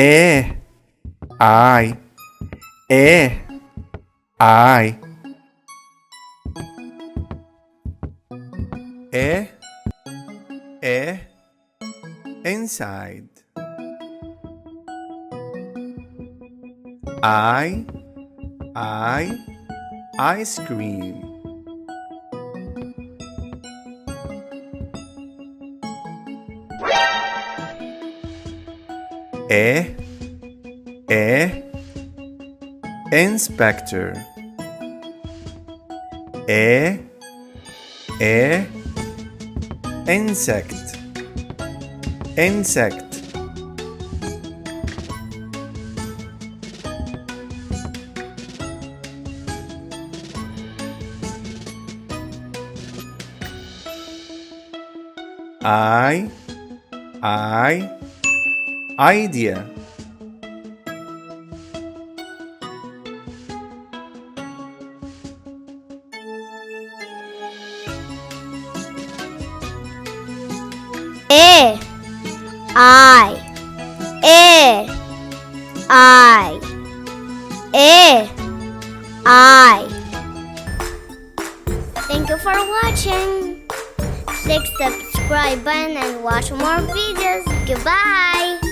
A I A I A inside I ice cream A inspector A insect I idea A I. Thank you for watching. Click subscribe button and watch more videos. Goodbye.